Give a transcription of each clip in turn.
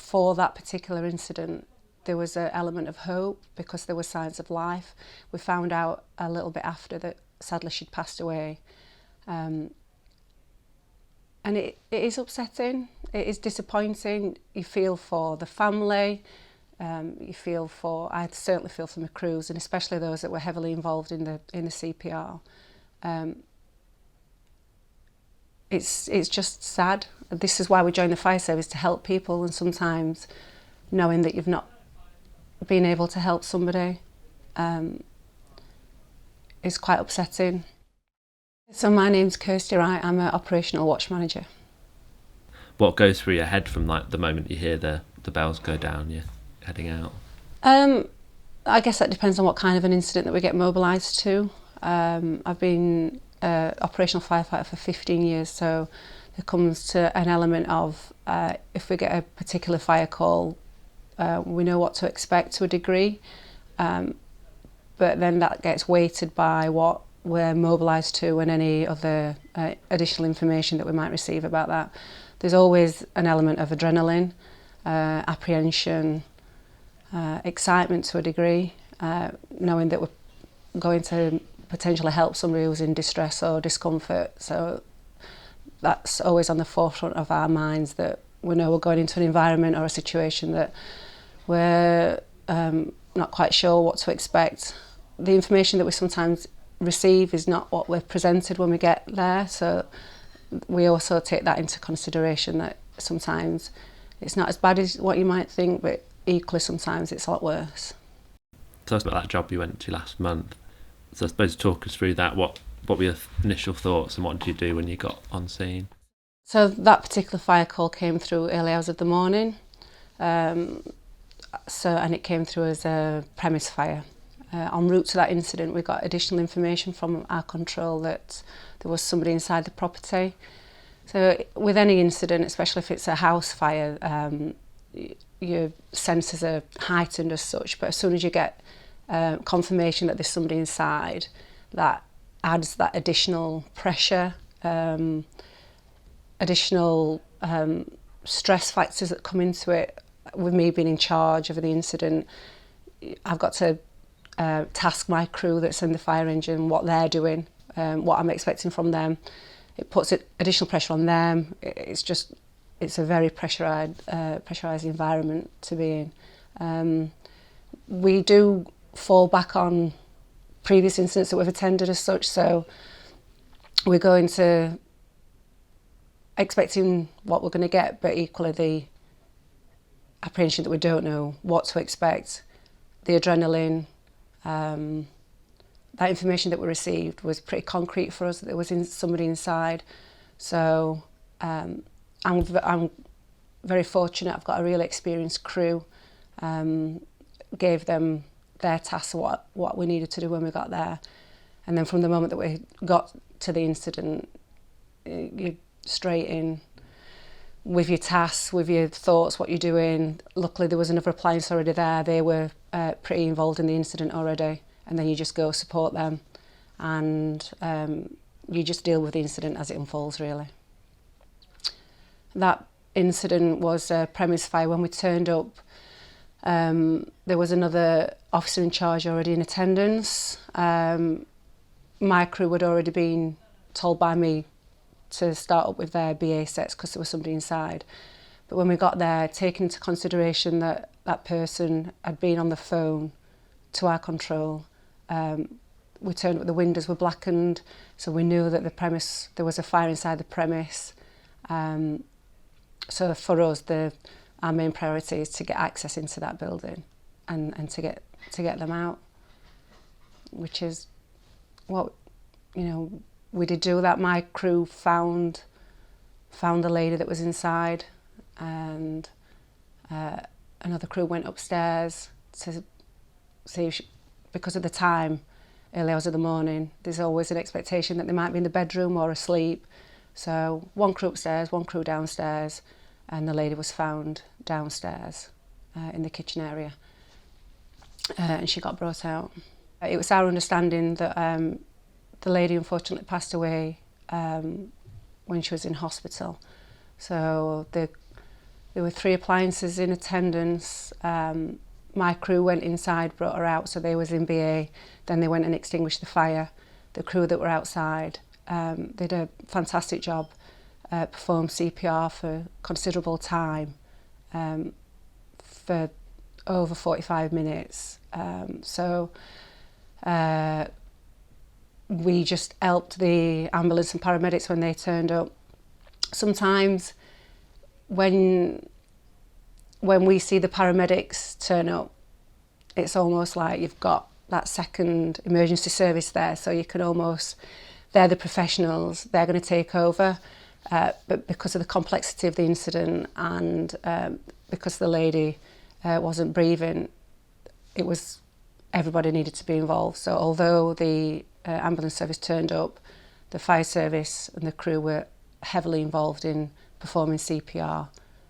for that particular incident, there was an element of hope because there were signs of life. We found out a little bit after that sadly she'd passed away. And it is upsetting, it is disappointing. You feel for the family, I certainly feel for my crews, and especially those that were heavily involved in the CPR. It's just sad. This is why we joined the fire service, to help people, and sometimes knowing that you've not been able to help somebody is quite upsetting. So my name's Kirsty Wright, I'm an operational watch manager. What goes through your head from like the moment you hear the bells go down, you're heading out? I guess that depends on what kind of an incident that we get mobilised to. I've been an operational firefighter for 15 years, so there comes to an element of if we get a particular fire call, we know what to expect to a degree, but then that gets weighted by what we're mobilised to and any other additional information that we might receive about that. There's always an element of adrenaline, apprehension, excitement to a degree, knowing that we're going to potentially help somebody who's in distress or discomfort. So that's always on the forefront of our minds, that we know we're going into an environment or a situation that we're not quite sure what to expect. The information that we sometimes receive is not what we're presented when we get there, so we also take that into consideration, that sometimes it's not as bad as what you might think, but equally sometimes it's a lot worse. Tell us about that job you went to last month. So I suppose talk us through that. What were your initial thoughts, and what did you do when you got on scene? So that particular fire call came through early hours of the morning, and it came through as a premise fire. En route to that incident, we got additional information from our control that there was somebody inside the property. So with any incident, especially if it's a house fire, your senses are heightened as such, but as soon as you get confirmation that there's somebody inside, that adds that additional pressure, additional stress factors that come into it. With me being in charge of the incident, I've got to task my crew that's in the fire engine, what they're doing, what I'm expecting from them. It puts additional pressure on them. It's a very pressurised environment to be in. We do fall back on previous incidents that we've attended as such, so we're going to expecting what we're going to get, but equally the apprehension that we don't know what to expect, the adrenaline. That information that we received was pretty concrete for us, that there was somebody inside. So I'm very fortunate. I've got a really experienced crew. Gave them their tasks, what we needed to do when we got there. And then from the moment that we got to the incident, you're straight in with your tasks, with your thoughts, what you're doing. Luckily there was another appliance already there. They were pretty involved in the incident already, and then you just go support them, and you just deal with the incident as it unfolds, really. That incident was a premise fire. When we turned up, there was another officer in charge already in attendance. My crew had already been told by me to start up with their BA sets because there was somebody inside. But when we got there, taking into consideration that that person had been on the phone to our control, we turned up, the windows were blackened, so we knew that there was a fire inside the premise. So for us, our main priority is to get access into that building and to get them out, which is what, we did do that. My crew found the lady that was inside, and another crew went upstairs to see if because of the time, early hours of the morning, there's always an expectation that they might be in the bedroom or asleep. So one crew upstairs, one crew downstairs, and the lady was found downstairs in the kitchen area, and she got brought out. It was our understanding that the lady unfortunately passed away when she was in hospital. So the There were 3 appliances in attendance. My crew went inside, brought her out, so they was in BA. Then they went and extinguished the fire. The crew that were outside, they did a fantastic job, performed CPR for considerable time, for over 45 minutes. We just helped the ambulance and paramedics when they turned up. Sometimes when we see the paramedics turn up, it's almost like you've got that second emergency service there, so you can almost, they're the professionals, they're going to take over, but because of the complexity of the incident and because the lady wasn't breathing, it was, everybody needed to be involved. So although the ambulance service turned up, the fire service and the crew were heavily involved in performing CPR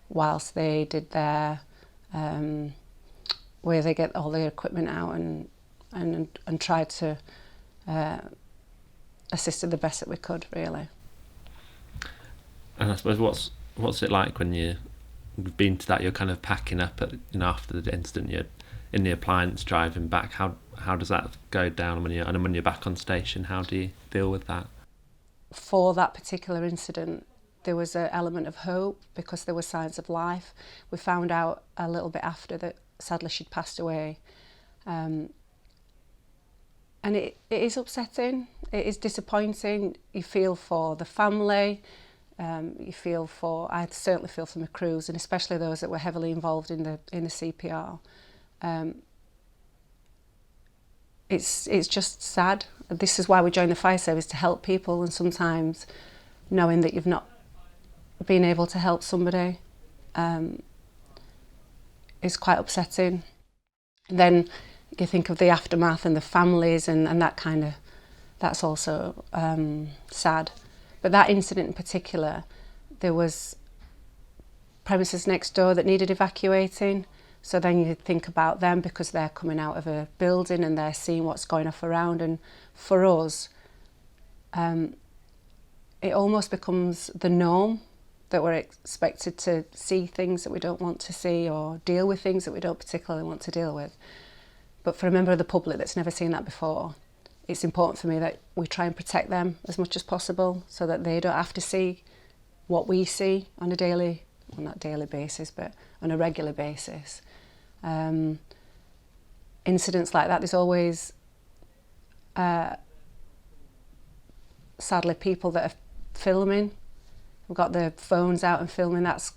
whilst they did their where they get all their equipment out and tried to assist it the best that we could, really. And I suppose what's it like when you've been to that, you're kind of packing up at, after the incident, you're in the appliance driving back, how does that go down when you're back on station? How do you deal with that? For that particular incident, there was an element of hope because there were signs of life. We found out a little bit after that sadly she'd passed away. And it is upsetting, it is disappointing. You feel for the family, I certainly feel for my crews, and especially those that were heavily involved in the CPR. It's just sad. This is why we joined the fire service, to help people, and sometimes knowing that you've not been able to help somebody is quite upsetting. Then you think of the aftermath and the families and that kind of, that's also sad. But that incident in particular, there was premises next door that needed evacuating. So then you think about them because they're coming out of a building and they're seeing what's going off around. And for us, it almost becomes the norm that we're expected to see things that we don't want to see or deal with things that we don't particularly want to deal with. But for a member of the public that's never seen that before, it's important for me that we try and protect them as much as possible so that they don't have to see what we see on a daily, well, not daily basis, but on a regular basis. Incidents like that, there's always sadly people that are filming. We've got the phones out and filming. That's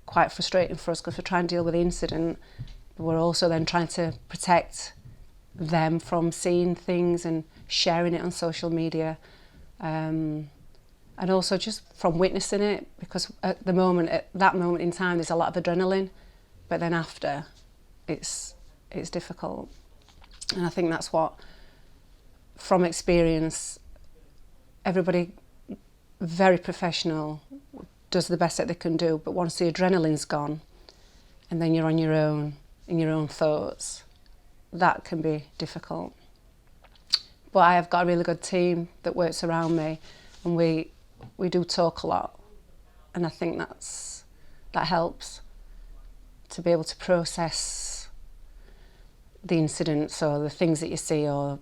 quite frustrating for us because we're trying to deal with the incident, but we're also then trying to protect them from seeing things and sharing it on social media, and also just from witnessing it, because at that moment in time there's a lot of adrenaline, but then after it's difficult. And I think that's what, from experience, everybody very professional, does the best that they can do, but once the adrenaline's gone and then you're on your own in your own thoughts, that can be difficult. But I have got a really good team that works around me, and we do talk a lot, and I think that helps to be able to process the incidents or the things that you see or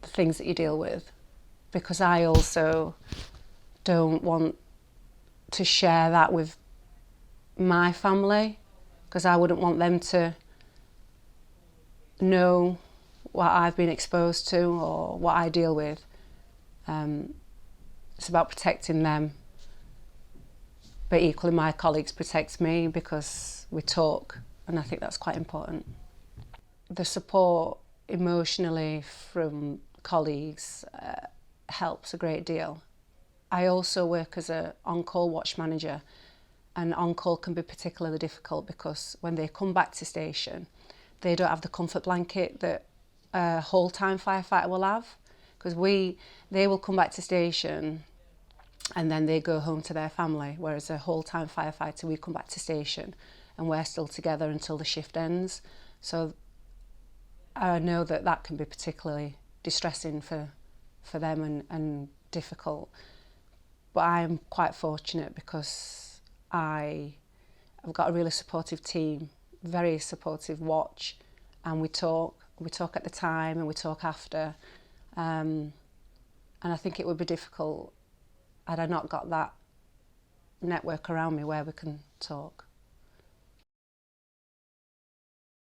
the things that you deal with, because I also don't want to share that with my family, because I wouldn't want them to know what I've been exposed to or what I deal with. It's about protecting them, but equally my colleagues protect me because we talk, and I think that's quite important. The support emotionally from colleagues helps a great deal. I also work as an on-call watch manager, and on-call can be particularly difficult because when they come back to station, they don't have the comfort blanket that a whole-time firefighter will have, because they will come back to station and then they go home to their family, whereas a whole-time firefighter, we come back to station and we're still together until the shift ends. So I know that can be particularly distressing for them and difficult. But I am quite fortunate because I I've got a really supportive team, very supportive watch, and we talk at the time and we talk after, and I think it would be difficult had I not got that network around me where we can talk.